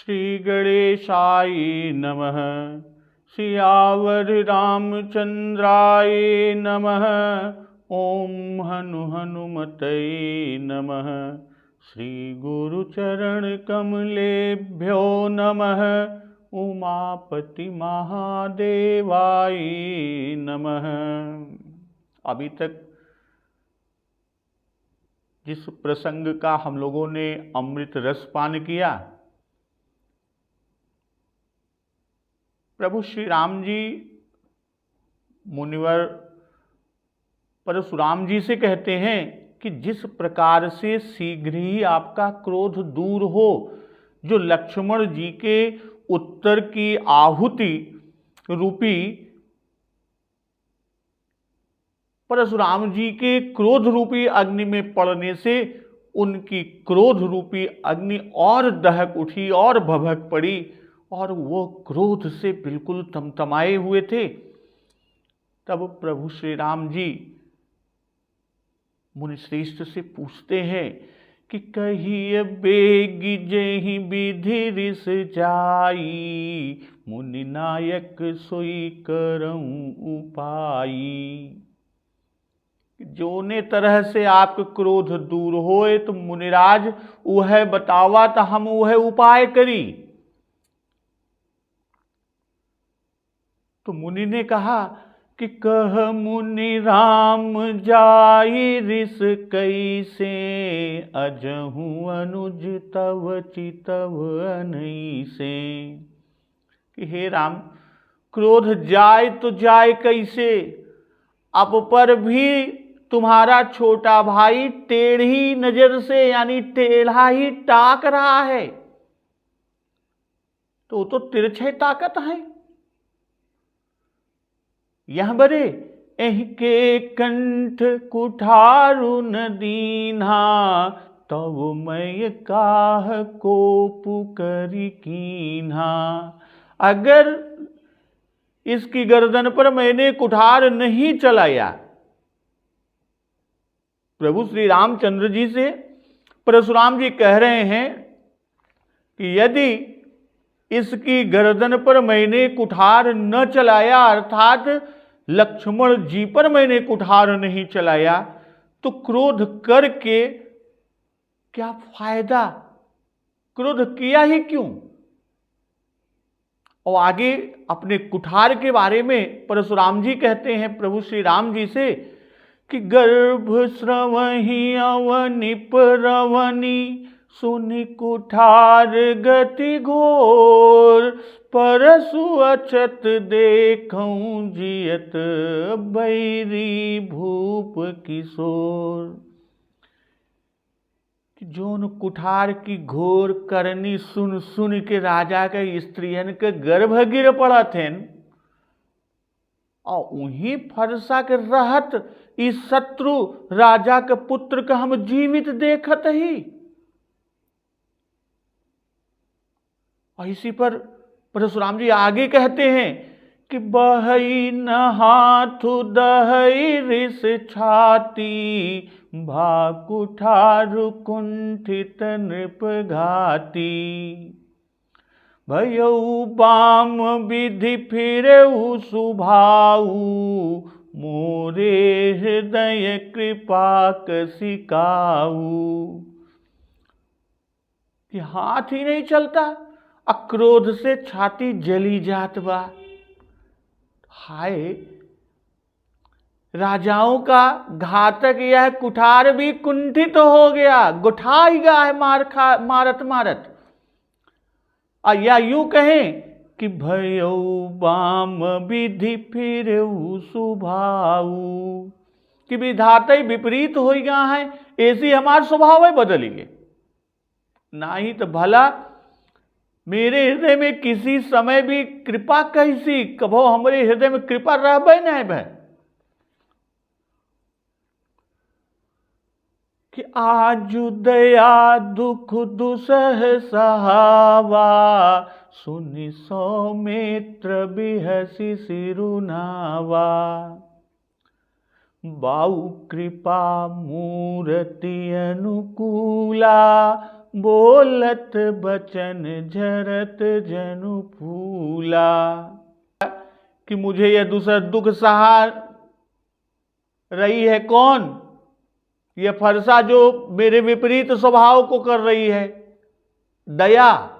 श्री गणेशाय नमः। सियावर रामचंद्राय नमः। ओम हनु हनुमतये नमः। श्री गुरुचरण कमलेभ्यो नमः। उमापति महादेवाय नमः। अभी तक जिस प्रसंग का हम लोगों ने अमृत रस पान किया, प्रभु श्री राम जी मुनिवर परशुराम जी से कहते हैं कि जिस प्रकार से शीघ्र ही आपका क्रोध दूर हो, जो लक्ष्मण जी के उत्तर की आहुति रूपी परशुराम जी के क्रोध रूपी अग्नि में पड़ने से उनकी क्रोध रूपी अग्नि और दहक उठी और भभक पड़ी और वो क्रोध से बिल्कुल तमतमाए हुए थे। तब प्रभु श्री राम जी मुनिश्रेष्ठ से पूछते हैं कि कहिए बेगी जेहि विधि रिस जाई, मुनि नायक सोई करऊं उपाई। जोने तरह से आपके क्रोध दूर होए तो मुनिराज वह बतावा तो हम वह उपाय करी। तो मुनि ने कहा कि कह मुनि राम जाई रिस कैसे, अजहू अनुज तव चितव अनैसे। कि हे राम, क्रोध जाए तो जाए कैसे, अब पर भी तुम्हारा छोटा भाई टेढ़ी नजर से यानी टेढ़ा ही ताक रहा है, तो तो तिरछे ताकत है। यह बरे एहके कंठ कुठारु न दीन्हा, तब मैं काह कोप करी कीन्हा। अगर इसकी गर्दन पर मैंने कुठार नहीं चलाया, प्रभु श्री रामचंद्र जी से परशुराम जी कह रहे हैं कि यदि इसकी गर्दन पर मैंने कुठार न चलाया, अर्थात लक्ष्मण जी पर मैंने कुठार नहीं चलाया, तो क्रोध करके क्या फायदा, क्रोध किया ही क्यों। और आगे अपने कुठार के बारे में परशुराम जी कहते हैं प्रभु श्री राम जी से कि गर्भ श्रवहि अवनि परवनि, सुनि कुठार गति घोर, परसु अचत देखऊं जियत बैरी भूप किशोर। जोन कुठार की घोर करनी सुन सुन के राजा के स्त्रियन के गर्भ गिर पड़ा थे, और उन्हीं फरसा के रहत इस शत्रु राजा के पुत्र का हम जीवित देखत ही। और इसी पर परशुराम जी आगे कहते हैं कि बहई न हाथु दहई रिस छाती, भा कुठारु कुंठित नृप घाती। भयऊ बाम विधि फिरऊ सुभाऊ, मोरे हृदय कृपा कसिकाऊ। कि हाथ ही नहीं चलता, अक्रोध से छाती जली जात बा। हाय, राजाओं का घातक यह कुठार भी कुंठित हो गया, गुठा ही गया है मारत मारत। या यूं कहें कि भयऊ बाम विधि फिरऊ सुभाऊ, कि विधाता ही विपरीत हो गया है, ऐसी हमारा स्वभाव है बदलेंगे नहीं तो भला मेरे हृदय में किसी समय भी कृपा कैसी, कभो हमारे हृदय में कृपा रह नहीं भय। कि आजु दया दुख दुसह सहावा, सुनि सौमित्र बिहसी सिरुनावा। बाऊ कृपा मूर्ति अनुकूला, बोलत बचन झरत जनु फूला। कि मुझे यह दूसरा दुख सहा रही है कौन? यह फरसा जो मेरे विपरीत स्वभाव को कर रही है, दया।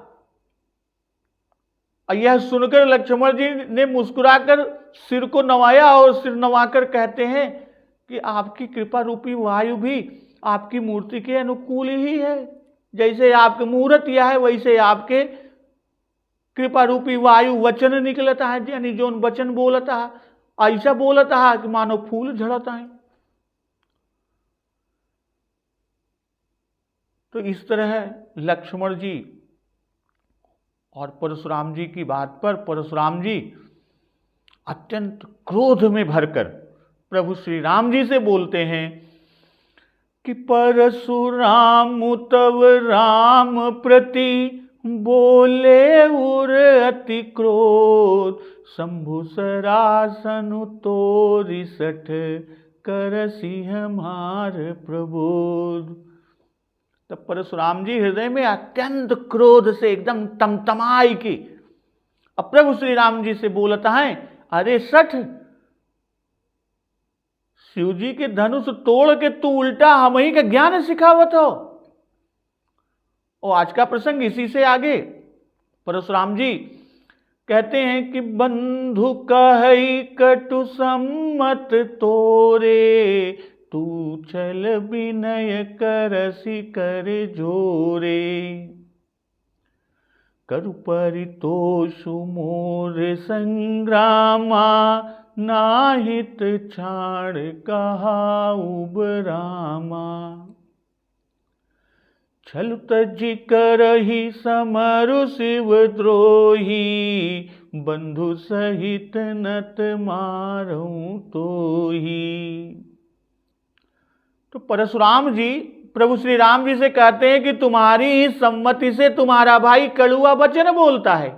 यह सुनकर लक्ष्मण जी ने मुस्कुराकर सिर को नवाया और सिर नवाकर कहते हैं कि आपकी कृपा रूपी वायु भी आपकी मूर्ति के अनुकूल ही है। जैसे आपके मुहूर्त यह है वैसे आपके कृपा रूपी वायु वचन निकलता है, यानी जो वचन बोलता है ऐसा बोलता है कि मानो फूल झड़ता है। तो इस तरह लक्ष्मण जी और परशुराम जी की बात पर परशुराम जी अत्यंत क्रोध में भरकर प्रभु श्री राम जी से बोलते हैं कि परशुराम तव राम प्रति बोले उर अति क्रोध, शंभु सरासनु तोरि सठ करसी हमार प्रबोध। तब परशुराम जी हृदय में अत्यंत क्रोध से एकदम तमतमाई की अब प्रभु श्री राम जी से बोलता है, अरे सठ, शिव जी के धनुष तोड़ के तू उल्टा हम ही का ज्ञान सिखावत हो। और आज का प्रसंग इसी से आगे परशुराम जी कहते हैं कि बंधु कहई कटु सम्मत तोरे, तू छल विनय करसी कर जोरे। करु परितोषु मोर संग्रामा, नाहित छाड़ कहाउब रामा। छल तजी करहि समरु शिव द्रोही, बंधु सहित नत मारऊं तोही। तो परशुराम जी प्रभु श्री राम जी से कहते हैं कि तुम्हारी ही सम्मति से तुम्हारा भाई कड़ुआ वचन बोलता है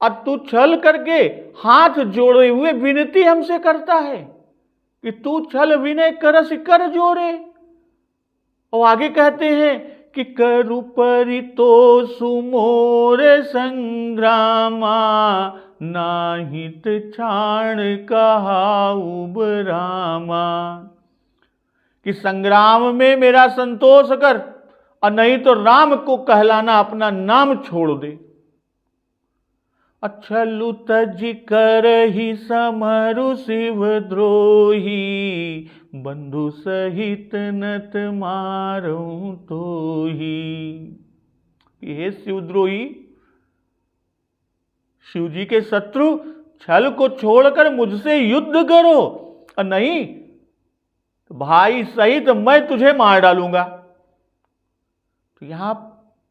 और तू छल करके हाथ जोड़े हुए विनती हमसे करता है कि तू छल विनय करस कर जोड़े। और आगे कहते हैं कि करु परितोषु मोर संग्रामा, नाहित छाण कहाउब रामा। कि संग्राम में मेरा संतोष कर और नहीं तो राम को कहलाना अपना नाम छोड़ दे। छलु तज कर ही समरु शिव द्रोही, बंधु सहित नत मारूं तोही। हे शिवद्रोही, शिव जी के शत्रु, छल को छोड़कर मुझसे युद्ध करो और नहीं तो भाई सहित मैं तुझे मार डालूंगा। तो यहां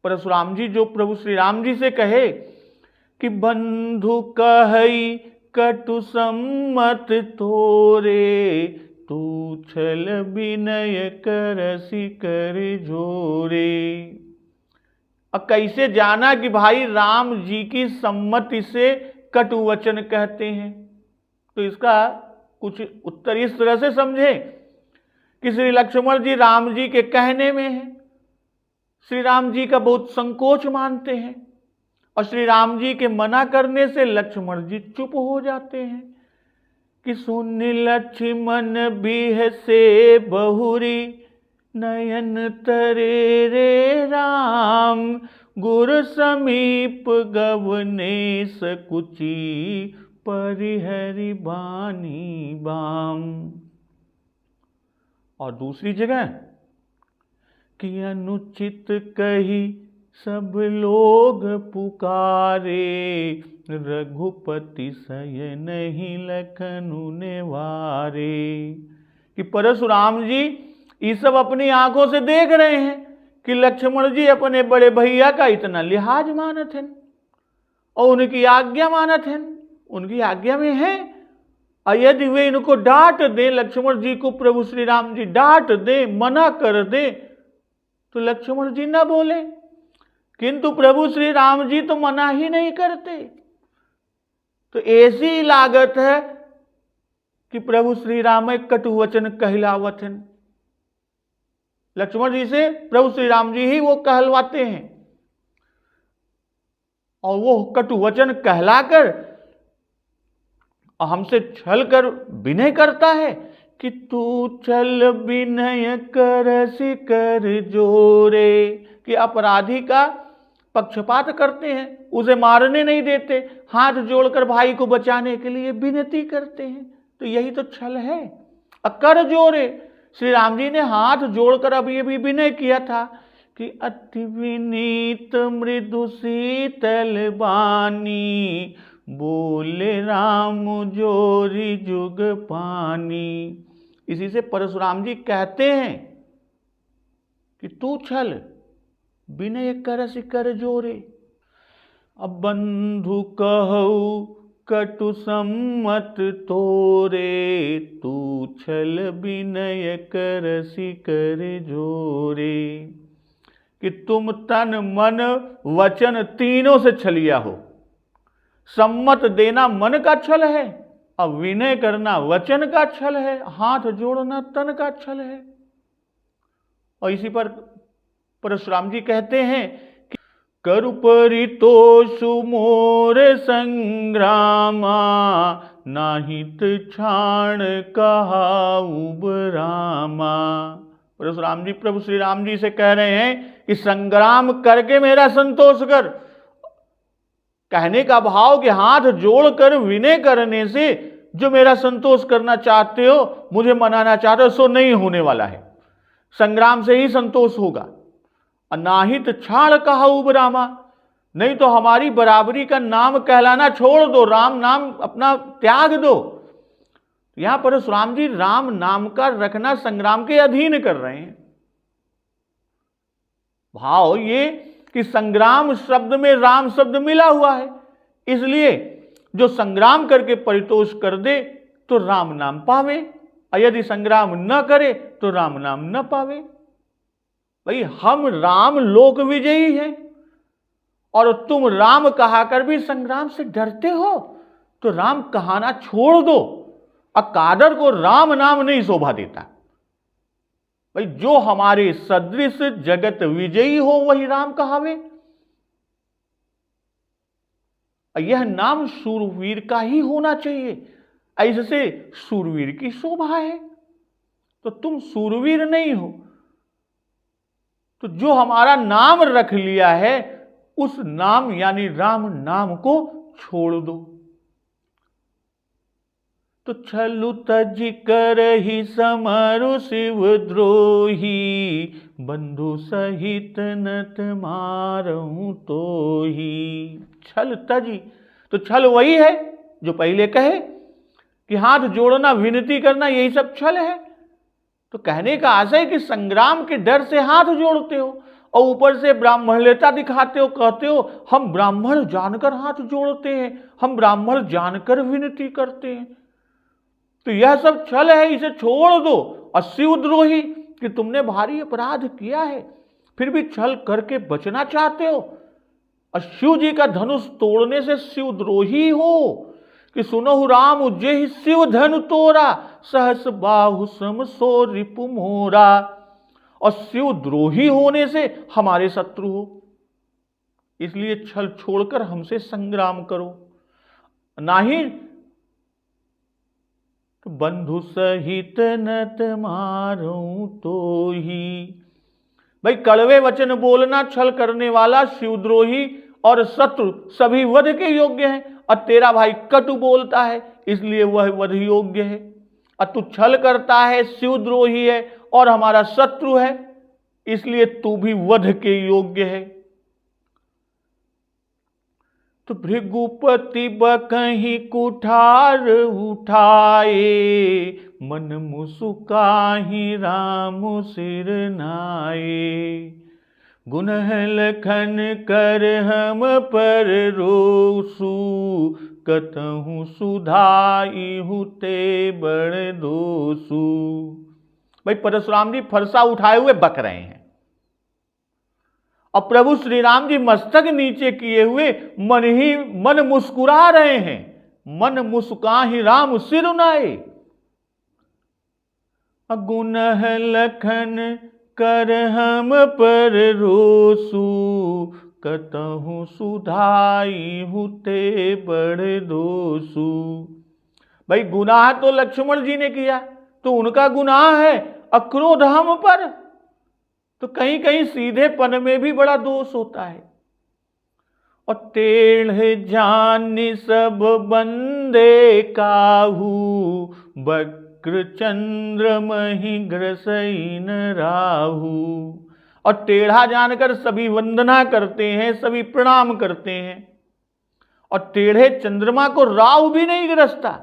परशुराम जी जो प्रभु श्री राम जी से कहे कि बंधु कहई कटु सम्मत तोरे, तू छल विनय करसी कर जोरे। अब कैसे जाना कि भाई राम जी की सम्मति से कटु वचन कहते हैं? तो इसका कुछ उत्तर इस तरह से समझे कि श्री लक्ष्मण जी राम जी के कहने में है, श्री राम जी का बहुत संकोच मानते हैं और श्री राम जी के मना करने से लक्ष्मण जी चुप हो जाते हैं कि सुन लक्ष्मण बिह से बहुरी, नयन तरे रे राम। गुर समीप गवने सकुची, परिहरि बानी बाम। और दूसरी जगह कि अनुचित कही सब लोग पुकारे, रघुपति सय नहीं लखनु नेवारे। कि परशुराम जी ये सब अपनी आंखों से देख रहे हैं कि लक्ष्मण जी अपने बड़े भैया का इतना लिहाज मानत हैं और उनकी आज्ञा मानत हैं, उनकी आज्ञा में है। और यदि वे इनको डांट दे, लक्ष्मण जी को प्रभु श्री राम जी डांट दे, मना कर दे, तो लक्ष्मण जी ना बोले, किंतु प्रभु श्री राम जी तो मना ही नहीं करते। तो ऐसी लागत है कि प्रभु श्री राम कटु वचन कहलावत हैं। लक्ष्मण जी से प्रभु श्री राम जी ही वो कहलवाते हैं, और वो कटु वचन कहलाकर हमसे छल कर विनय करता है कि तू छल विनय करसि कर जोरे, कि अपराधी का पक्षपात करते हैं, उसे मारने नहीं देते, हाथ जोड़कर भाई को बचाने के लिए विनती करते हैं। तो यही तो छल है। कर जोरे, श्री राम जी ने हाथ जोड़कर अब ये भी विनय किया था कि अति विनीत मृदु शीतल बानी, बोले राम जोरी जुग पानी। इसी से परशुराम जी कहते हैं कि तू छल विनय करसि कर जोरे। अब बंधु कहु कटु सम्मत तोरे, तू छल विनय करसि कर जोरे। कि तुम तन मन वचन तीनों से छलिया हो। सम्मत देना मन का छल है, अब विनय करना वचन का छल है, हाथ जोड़ना तन का छल है। और इसी पर परशुराम जी कहते हैं कि करु परितोषु मोर संग्रामा, नाहित छाण कहाऊ रामा। परशुराम जी प्रभु श्री राम जी से कह रहे हैं कि संग्राम करके मेरा संतोष कर। कहने का भाव कि हाथ जोड़कर विनय करने से जो मेरा संतोष करना चाहते हो, मुझे मनाना चाहते हो, सो नहीं होने वाला है। संग्राम से ही संतोष होगा। अनाहित छाड़ कहाऊ रामा, नहीं तो हमारी बराबरी का नाम कहलाना छोड़ दो, राम नाम अपना त्याग दो। यहां परशुराम जी राम नाम का रखना संग्राम के अधीन कर रहे हैं। भाव ये कि संग्राम शब्द में राम शब्द मिला हुआ है, इसलिए जो संग्राम करके परितोष कर दे तो राम नाम पावे, और यदि संग्राम न करे तो राम नाम न पावे। भाई हम राम लोक विजयी हैं, और तुम राम कहाकर भी संग्राम से डरते हो, तो राम कहाना छोड़ दो। अकादर को राम नाम नहीं शोभा देता। भाई जो हमारे सदृश जगत विजयी हो वही राम कहावे। यह नाम शूरवीर का ही होना चाहिए, ऐसे शूरवीर की शोभा है। तो तुम शूरवीर नहीं हो, तो जो हमारा नाम रख लिया है उस नाम यानी राम नाम को छोड़ दो। तो छलु तज कर ही समरु शिव द्रोही, बंधु सहित नत मारऊं तो ही। छल तजी, तो छल वही है जो पहले कहे कि हाथ जोड़ना विनती करना, यही सब छल है। तो कहने का आशय कि संग्राम के डर से हाथ जोड़ते हो और ऊपर से ब्राह्मणता दिखाते हो, कहते हो हम ब्राह्मण जानकर हाथ जोड़ते हैं, हम ब्राह्मण जानकर विनती करते हैं। तो यह सब छल है, इसे छोड़ दो। और शिवद्रोही कि तुमने भारी अपराध किया है, फिर भी छल करके बचना चाहते हो, और शिव जी का धनुष तोड़ने से शिवद्रोही हो। कि सुनहु राम जेहि शिव धनु तोरा, सहस बाहु सम सो रिपु मोरा। और शिवद्रोही होने से हमारे शत्रु हो, इसलिए छल छोड़कर हमसे संग्राम करो। नाही तो बंधु सहित नत मारूं तो ही। भाई कड़वे वचन बोलना, छल करने वाला, शिवद्रोही और शत्रु सभी वध के योग्य हैं। और तेरा भाई कटु बोलता है इसलिए वह वध योग्य है, और तू छल करता है, शिवद्रोही है और हमारा शत्रु है, इसलिए तू भी वध के योग्य है। तो भृगुपति बकहीं कुठार उठाए, मन मुसुकाहि राम सिर नाये। गुनह लखन कर हम पर रोसु, कतहु सुधाइहु ते बड़ दोसु। भाई परशुराम जी फरसा उठाए हुए बक रहे हैं, और प्रभु श्री राम जी मस्तक नीचे किए हुए मन मुस्कुरा रहे हैं। मन मुस्काहि राम सिर नाए। गुनह लखन कर हम पर रोसू, कतहु सुधाई हुते बड़ दोसू। भाई गुनाह तो लक्ष्मण जी ने किया, तो उनका गुनाह है, अक्रोध हम पर, तो कहीं कहीं सीधेपन में भी बड़ा दोष होता है। और टेढ़ जान सब बंदे काहू, वक्र चंद्र मही ग्रसई न राहू। और टेढ़ा जानकर सभी वंदना करते हैं, सभी प्रणाम करते हैं, और टेढ़े चंद्रमा को राहु भी नहीं ग्रसता।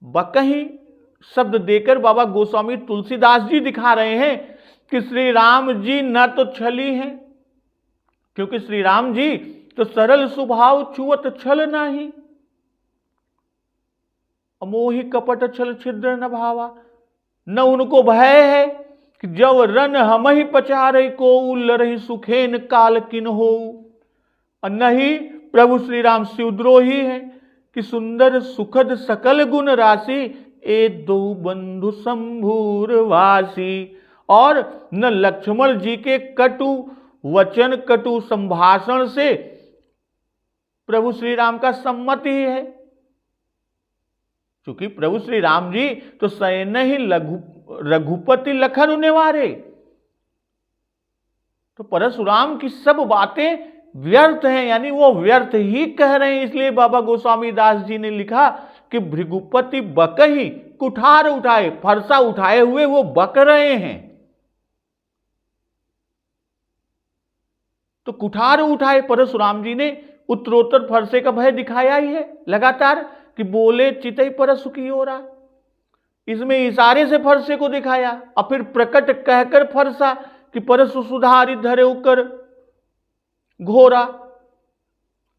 बकही शब्द देकर बाबा गोस्वामी तुलसीदास जी दिखा रहे हैं कि श्री राम जी न तो छली हैं, क्योंकि श्री राम जी तो सरल स्वभाव, छुअत छल नाही, अमोही कपट छल छिद्र न भावा। न उनको भय है कि जब रन हम ही पचारे को, लरही सुखेन काल किन हो। और न ही प्रभु श्री राम शिवद्रोही हैं कि सुंदर सुखद सकल गुण राशि, ए दो बंधु संभूर वासी। और न लक्ष्मण जी के कटु वचन, कटु संभाषण से प्रभु श्री राम का सम्मत ही है, क्योंकि प्रभु श्री राम जी तो सैन ही रघुपति लखन निवारे। तो परशुराम की सब बातें व्यर्थ हैं, यानी वो व्यर्थ ही कह रहे हैं। इसलिए बाबा गोस्वामी दास जी ने लिखा कि भृगुपति बकही कुठार उठाए, फरसा उठाए हुए वो बक रहे हैं। तो कुठार उठाए परशुराम जी ने उत्तरोत्तर फरसे का भय दिखाया ही है लगातार, कि बोले चितई पर सुखी हो रहा, इसमें इशारे से फरसे को दिखाया। और फिर प्रकट कहकर फरसा कि परसु सुधारी धरे उकर घोरा,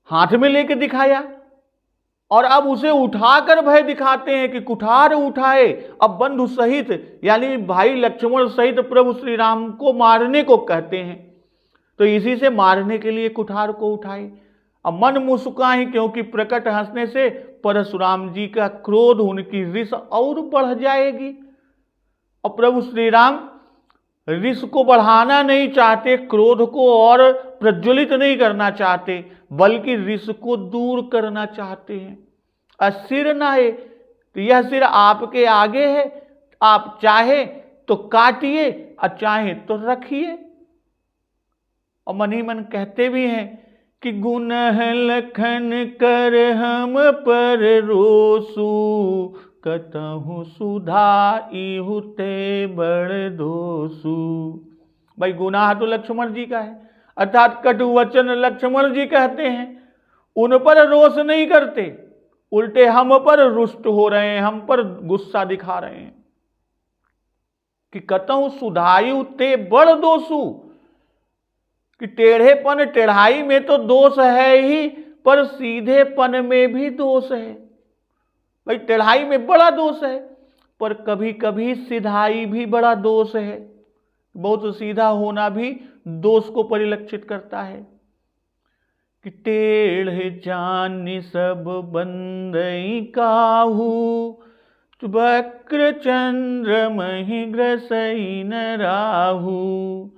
हाथ में लेके दिखाया। और अब उसे उठाकर भय दिखाते हैं कि कुठार उठाए, अब बंधु सहित यानी भाई लक्ष्मण सहित प्रभु श्री राम को मारने को कहते हैं। तो इसी से मारने के लिए कुठार को उठाए। अब मन मुस्काई, क्योंकि प्रकट हंसने से परशुराम जी का क्रोध, उनकी रिस और बढ़ जाएगी। और प्रभु श्री राम रिस को बढ़ाना नहीं चाहते, क्रोध को और प्रज्वलित नहीं करना चाहते, बल्कि रिस को दूर करना चाहते हैं। और सिर ना है तो यह सिर आपके आगे है, आप चाहे तो काटिए और चाहे तो रखिए। और मन ही मन कहते भी हैं कि गुनह लखन कर हम पर रोसू, कतहु सुधाई हुते बड़ दोसू। भाई गुनाह तो लक्ष्मण जी का है, अर्थात कटु वचन लक्ष्मण जी कहते हैं, उन पर रोष नहीं करते, उल्टे हम पर रुष्ट हो रहे हैं, हम पर गुस्सा दिखा रहे हैं कि कतहु सुधाई हुते बड़ दोसू, कि टेढ़ेपन टेढ़ाई में तो दोष है ही, पर सीधेपन में भी दोष है। भाई टेढ़ाई में बड़ा दोष है, पर कभी कभी सीधाई भी बड़ा दोष है। बहुत सीधा होना भी दोष को परिलक्षित करता है। कि टेढ़ जान सब बंदई काहू, वक्र चंद्र मही ग्रसई न राहू।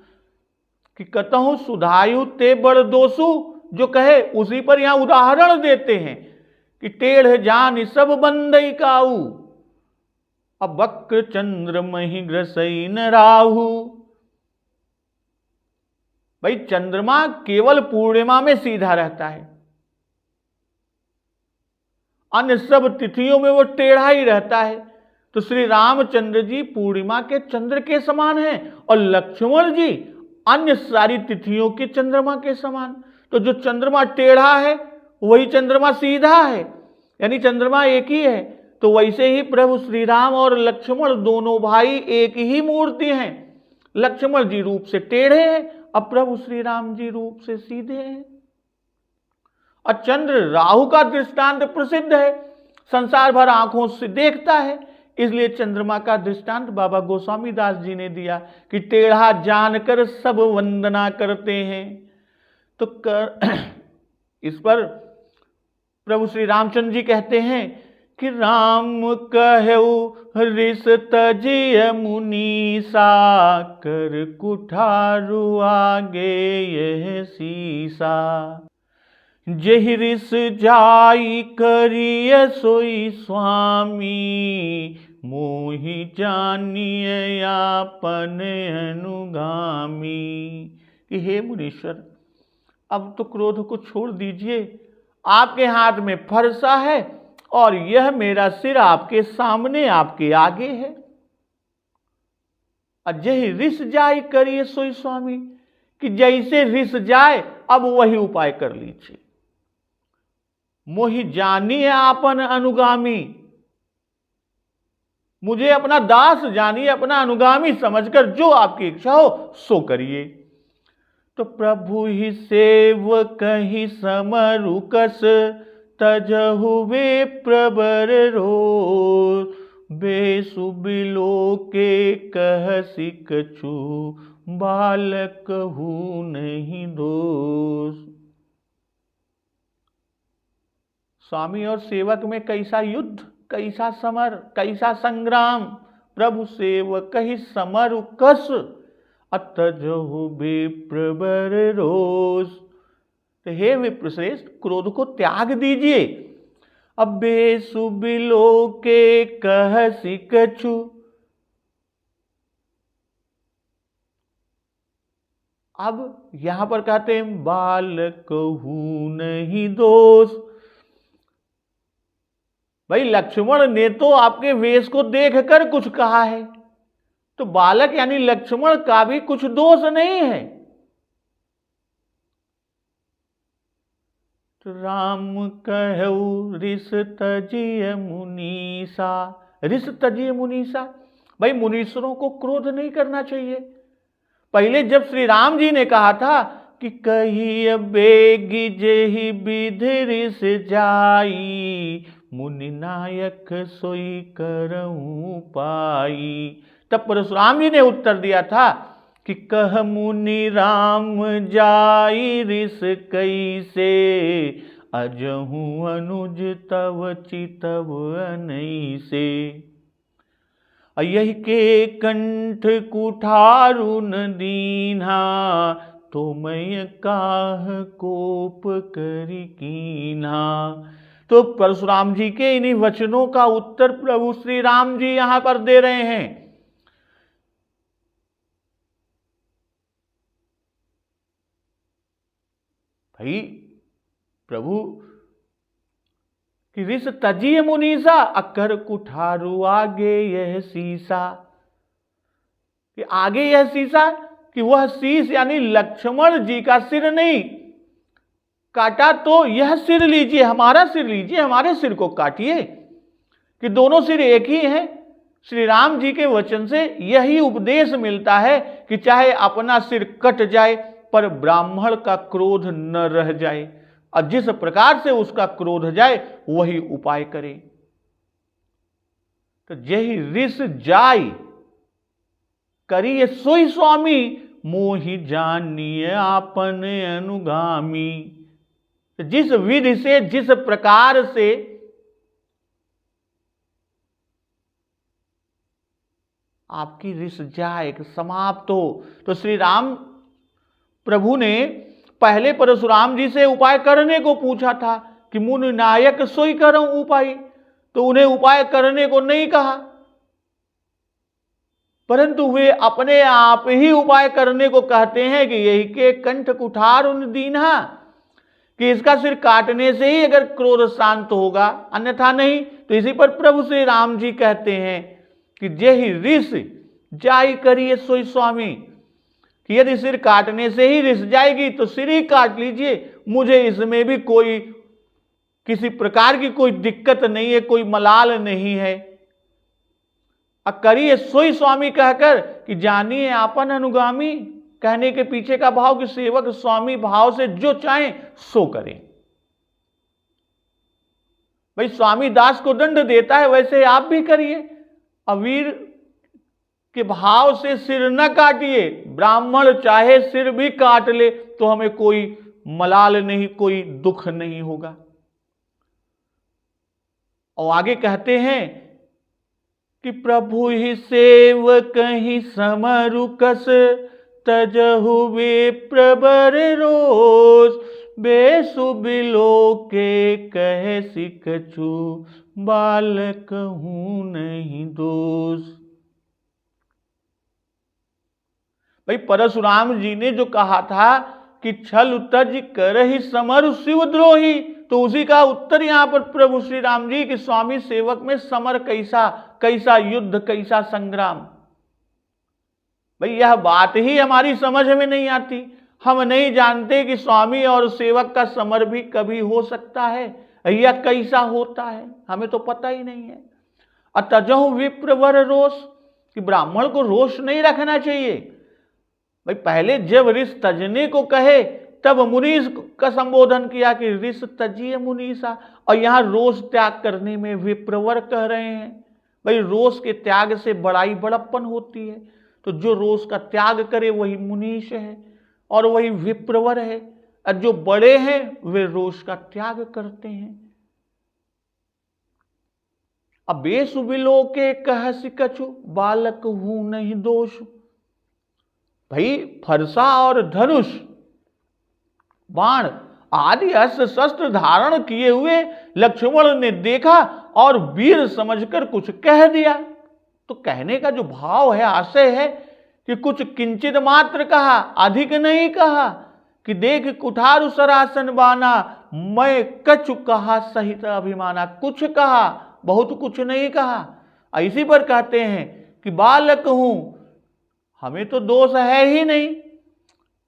कि कतहु सुधायु ते बड़ दोसु, जो कहे उसी पर यहां उदाहरण देते हैं कि टेढ़ जान सब बंदई काऊ, अब वक्र चंद्र मही ग्रसई न राहु। भाई चंद्रमा केवल पूर्णिमा में सीधा रहता है, अन्य सब तिथियों में वो टेढ़ा ही रहता है। तो श्री रामचंद्र जी पूर्णिमा के चंद्र के समान हैं और लक्ष्मण जी अन्य सारी तिथियों के चंद्रमा के समान। तो जो चंद्रमा टेढ़ा है वही चंद्रमा सीधा है, यानी चंद्रमा एक ही है। तो वैसे ही प्रभु श्री राम और लक्ष्मण दोनों भाई एक ही मूर्ति हैं। लक्ष्मण जी रूप से टेढ़े हैं और प्रभु श्री राम जी रूप से सीधे हैं। और चंद्र राहु का दृष्टांत प्रसिद्ध है, संसार भर आंखों से देखता है, इसलिए चंद्रमा का दृष्टांत बाबा गोस्वामी दास जी ने दिया कि टेढ़ा जानकर सब वंदना करते हैं। तो इस पर प्रभु श्री रामचंद्र जी कहते हैं कि राम कहु ऋष तजिय मुनीसा, कर कुठारु आगे यह सीसा। जेहि ऋष जाई करिय सोई स्वामी, मोहि जानिय आपन अनुगामी। कि हे मुनीश्वर, अब तो क्रोध को छोड़ दीजिए, आपके हाथ में फरसा है और यह मेरा सिर आपके सामने, आपके आगे है। अजय ऋष जाय करिए सोई स्वामी, कि जैसे ऋष जाए अब वही उपाय कर लीजिए। मोहि जानिए आपन अनुगामी, मुझे अपना दास जानिए, अपना अनुगामी समझकर जो आपकी इच्छा हो सो करिए। तो प्रभु ही सेवक ही समरुकस, तजहु वे प्रबर रोष। बेसु बिलो के कह सिकछु, बालक हूँ नहीं दोष। स्वामी और सेवक में कैसा युद्ध, कैसा समर, कैसा संग्राम। प्रभु सेवक ही समरुकस, अतजहु विप्रबर रोष। तो हे विप्रश्रेष्ठ, क्रोध को त्याग दीजिए। अब बेसु बिलो के कह सिकछु, अब यहां पर कहते हैं बालक हूं नहीं दोष। भाई लक्ष्मण ने तो आपके वेश को देखकर कुछ कहा है, तो बालक यानी लक्ष्मण का भी कुछ दोष नहीं है। तो राम कहु ऋष तजिय मुनीसा। ऋष तजिय मुनीसा, भाई मुनीश्वरों को क्रोध नहीं करना चाहिए। पहले जब श्री राम जी ने कहा था कि कही बेगी जेहि विधि ऋष जाई, मुनि नायक सोई करऊं पाई, तब परशुराम जी ने उत्तर दिया था कि कह मुनि राम जाई ऋष कैसे, अजहू अनुज तव चितव अनैसे। यही के कंठ कुठारुन दीन्हा, तो मैं काह कोप करी कीन्हा। तो परशुराम जी के इन्हीं वचनों का उत्तर प्रभु श्री राम जी यहां पर दे रहे हैं। भाई प्रभु कि ऋष तजिय मुनीसा, अकर कुठारु आगे यह सीसा। कि आगे यह सीसा, कि वह शीश यानी लक्ष्मण जी का सिर नहीं काटा, तो यह सिर लीजिए, हमारा सिर लीजिए, हमारे सिर को काटिए। कि दोनों सिर एक ही हैं। श्री राम जी के वचन से यही उपदेश मिलता है कि चाहे अपना सिर कट जाए पर ब्राह्मण का क्रोध न रह जाए, और जिस प्रकार से उसका क्रोध जाए वही उपाय करे। तो जही ऋष जाय करिए सोई स्वामी, मोहि जानिए आपन अनुगामी। जिस विधि से, जिस प्रकार से आपकी ऋष जाए समाप्त हो, तो श्री राम प्रभु ने पहले परशुराम जी से उपाय करने को पूछा था कि मुनि नायक सोई करऊं उपाय, तो उन्हें उपाय करने को नहीं कहा, परंतु वे अपने आप ही उपाय करने को कहते हैं कि यही के कंठ कुठार उन दीन्हा, कि इसका सिर काटने से ही अगर क्रोध शांत होगा, अन्यथा नहीं। तो इसी पर प्रभु श्री राम जी कहते हैं कि जेहि ऋष जाय करिए सोई स्वामी, कि यदि सिर काटने से ही ऋष जाएगी तो सिर ही काट लीजिए, मुझे इसमें भी कोई किसी प्रकार की कोई दिक्कत नहीं है, कोई मलाल नहीं है। करिए सोई स्वामी कहकर कि जानिए आपन अनुगामी, कहने के पीछे का भाव कि सेवक स्वामी भाव से जो चाहे सो करें। भाई स्वामी दास को दंड देता है, वैसे आप भी करिए। अवीर के भाव से सिर न काटिए, ब्राह्मण चाहे सिर भी काट ले तो हमें कोई मलाल नहीं, कोई दुख नहीं होगा। और आगे कहते हैं कि प्रभु ही सेवक ही समरुकस तजहु विप्रवर रोष बेसु बिलो के कह सिकछु बालक हूं नहीं दोष। भाई परशुराम जी ने जो कहा था कि छल तज कर ही समर शिवद्रोही, तो उसी का उत्तर यहां पर प्रभु श्री राम जी के स्वामी सेवक में समर कैसा, कैसा युद्ध, कैसा संग्राम। भाई यह बात ही हमारी समझ में नहीं आती। हम नहीं जानते कि स्वामी और सेवक का समर भी कभी हो सकता है या कैसा होता है, हमें तो पता ही नहीं है। अतजहु विप्रवर रोष, कि ब्राह्मण को रोष नहीं रखना चाहिए। भाई पहले जब ऋष तजने को कहे तब मुनीष का संबोधन किया कि ऋष तजिए मुनीषा, और यहां रोष त्याग करने में विप्रवर कह रहे हैं। भाई रोष के त्याग से बड़ाई बड़प्पन होती है, तो जो रोष का त्याग करे वही मुनीष है और वही विप्रवर है, और जो बड़े हैं वे रोष का त्याग करते हैं। अब बेसुबिलो के कह सिकछु बालक हूं नहीं दोष। भाई फरसा और धनुष, बाण आदि अस्त्र शस्त्र धारण किए हुए लक्ष्मण ने देखा और वीर समझकर कुछ कह दिया। तो कहने का जो भाव है, आशय है कि कुछ किंचित मात्र कहा, अधिक नहीं कहा, कि देख कुठार सरासन बाना मैं कछु कहा सहित अभिमाना। कुछ कहा, बहुत कुछ नहीं कहा। इसी पर कहते हैं कि बालक हूं, हमें तो दोष है ही नहीं।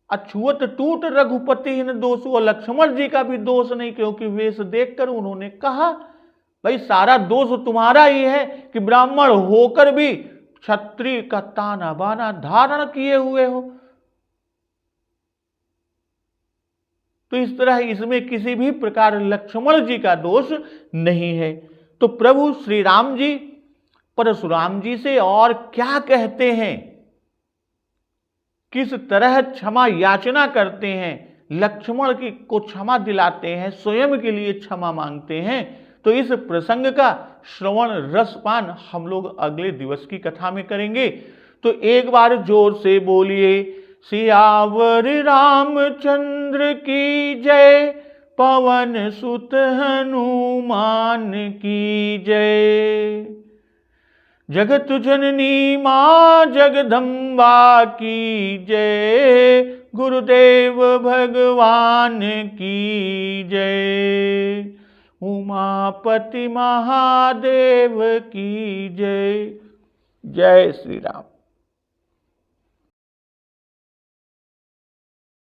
अछूत टूट रघुपति न दोष, और लक्ष्मण जी का भी दोष नहीं, क्योंकि वेश देखकर उन्होंने कहा भाई सारा दोष तुम्हारा ही है कि ब्राह्मण होकर भी क्षत्रिय का ताना बाना धारण किए हुए हो। तो इस तरह इसमें किसी भी प्रकार लक्ष्मण जी का दोष नहीं है। तो प्रभु श्री राम जी परशुराम जी से और क्या कहते हैं, किस तरह क्षमा याचना करते हैं, लक्ष्मण की को क्षमा दिलाते हैं, स्वयं के लिए क्षमा मांगते हैं। तो इस प्रसंग का श्रवण रसपान हम लोग अगले दिवस की कथा में करेंगे। तो एक बार जोर से बोलिए सियावर रामचंद्र की जय, पवन सुत हनुमान की जय। जगत जननी मां जगदम्बा की जय, गुरुदेव भगवान की जय, उमापति महादेव की जय। जय श्री राम।